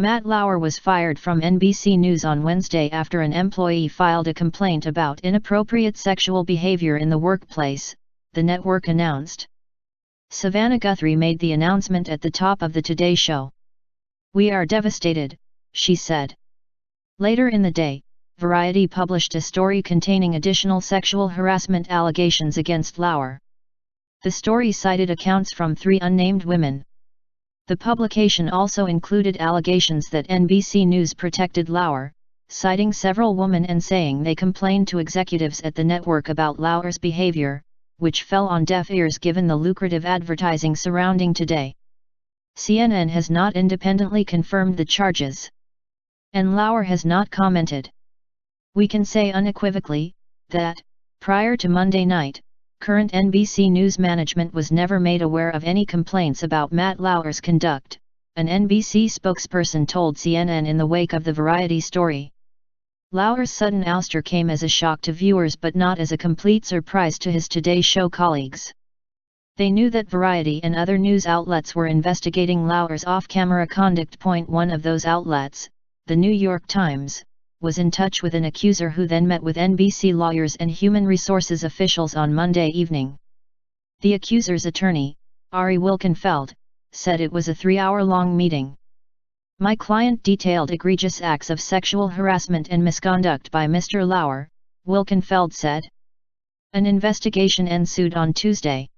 Matt Lauer was fired from NBC News on Wednesday after an employee filed a complaint about inappropriate sexual behavior in the workplace, the network announced. Savannah Guthrie made the announcement at the top of the Today Show. "We are devastated," she said. Later in the day, Variety published a story containing additional sexual harassment allegations against Lauer. The story cited accounts from 3 unnamed women. The publication also included allegations that NBC News protected Lauer, citing several women and saying they complained to executives at the network about Lauer's behavior, which fell on deaf ears given the lucrative advertising surrounding Today. CNN has not independently confirmed the charges. And Lauer has not commented. "We can say unequivocally that, prior to Monday night, current NBC News management was never made aware of any complaints about Matt Lauer's conduct," an NBC spokesperson told CNN in the wake of the Variety story. Lauer's sudden ouster came as a shock to viewers but not as a complete surprise to his Today Show colleagues. They knew that Variety and other news outlets were investigating Lauer's off-camera conduct. One of those outlets, the New York Times, was in touch with an accuser who then met with NBC lawyers and human resources officials on Monday evening. The accuser's attorney, Ari Wilkenfeld, said it was a 3-hour-long meeting. "My client detailed egregious acts of sexual harassment and misconduct by Mr. Lauer," Wilkenfeld said. An investigation ensued on Tuesday.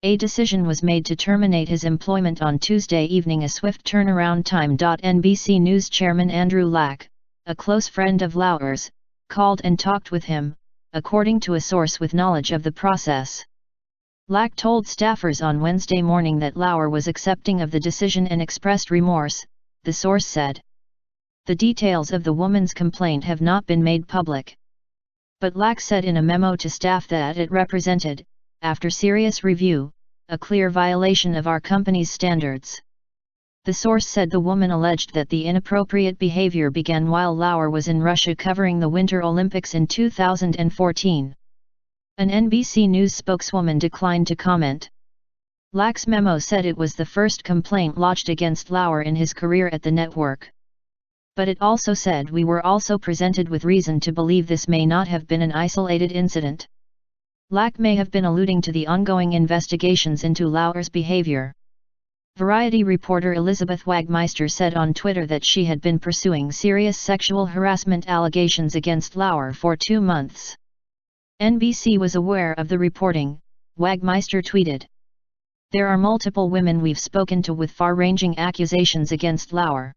A decision was made to terminate his employment on Tuesday evening, a swift turnaround time. NBC News chairman Andrew Lack, a close friend of Lauer's, called and talked with him, according to a source with knowledge of the process. Lack told staffers on Wednesday morning that Lauer was accepting of the decision and expressed remorse, the source said. The details of the woman's complaint have not been made public. But Lack said in a memo to staff that it represented, after serious review, a clear violation of our company's standards. The source said the woman alleged that the inappropriate behavior began while Lauer was in Russia covering the Winter Olympics in 2014. An NBC News spokeswoman declined to comment. Lack's memo said it was the first complaint lodged against Lauer in his career at the network. But it also said we were also presented with reason to believe this may not have been an isolated incident. Lack may have been alluding to the ongoing investigations into Lauer's behavior. Variety reporter Elizabeth Wagmeister said on Twitter that she had been pursuing serious sexual harassment allegations against Lauer for 2 months. NBC was aware of the reporting, Wagmeister tweeted. There are multiple women we've spoken to with far-ranging accusations against Lauer.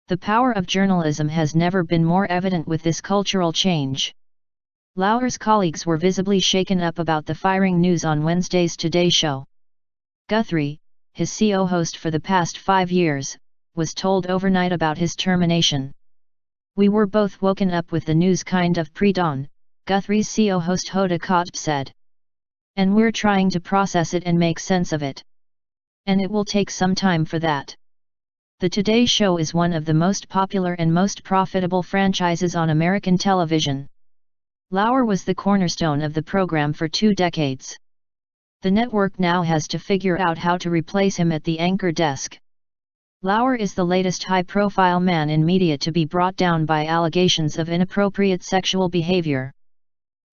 The power of journalism has never been more evident with this cultural change. Lauer's colleagues were visibly shaken up about the firing news on Wednesday's Today Show. Guthrie, his CO host for the past 5 years, was told overnight about his termination. We were both woken up with the news kind of pre-dawn, Guthrie's CO host Hoda Kotb said. And we're trying to process it and make sense of it. And it will take some time for that. The Today Show is one of the most popular and most profitable franchises on American television. Lauer was the cornerstone of the program for 2 decades. The network now has to figure out how to replace him at the anchor desk. Lauer is the latest high-profile man in media to be brought down by allegations of inappropriate sexual behavior.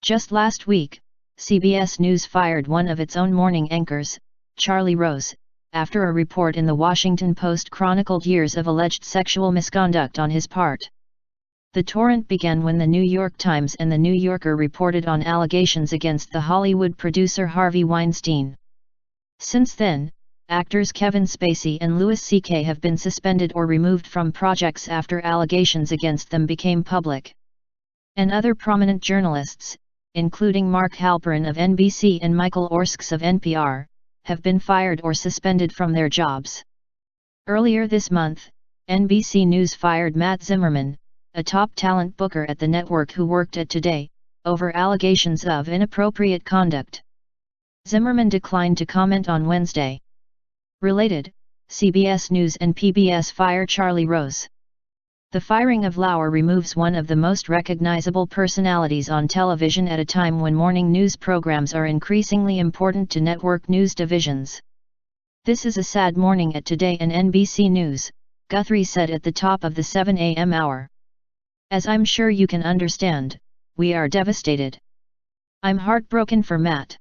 Just last week, CBS News fired one of its own morning anchors, Charlie Rose, after a report in the Washington Post chronicled years of alleged sexual misconduct on his part. The torrent began when the New York Times and the New Yorker reported on allegations against the Hollywood producer Harvey Weinstein. Since then, actors Kevin Spacey and Louis C.K. have been suspended or removed from projects after allegations against them became public. And other prominent journalists, including Mark Halperin of NBC and Michael Orskes of NPR, have been fired or suspended from their jobs. Earlier this month, NBC News fired Matt Zimmerman, a top talent booker at the network who worked at Today, over allegations of inappropriate conduct. Zimmerman declined to comment on Wednesday. Related, CBS News and PBS fire Charlie Rose. The firing of Lauer removes one of the most recognizable personalities on television at a time when morning news programs are increasingly important to network news divisions. This is a sad morning at Today and NBC News, Guthrie said at the top of the 7 a.m. hour. As I'm sure you can understand, we are devastated. I'm heartbroken for Matt.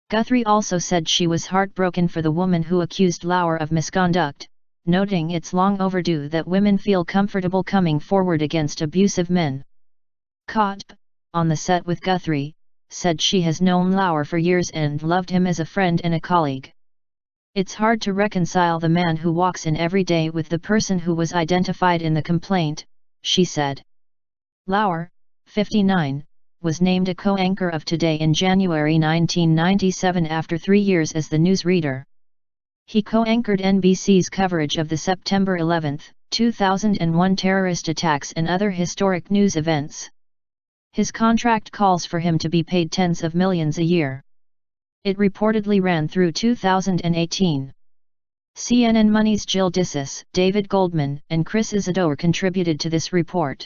Guthrie also said she was heartbroken for the woman who accused Lauer of misconduct, noting it's long overdue that women feel comfortable coming forward against abusive men. Kottp, on the set with Guthrie, said she has known Lauer for years and loved him as a friend and a colleague. It's hard to reconcile the man who walks in every day with the person who was identified in the complaint, she said. Lauer, 59, was named a co-anchor of Today in January 1997 after 3 years as the newsreader. He co-anchored NBC's coverage of the September 11, 2001 terrorist attacks and other historic news events. His contract calls for him to be paid tens of millions a year. It reportedly ran through 2018. CNN Money's Jill Dissis, David Goldman, and Chris Isidore contributed to this report.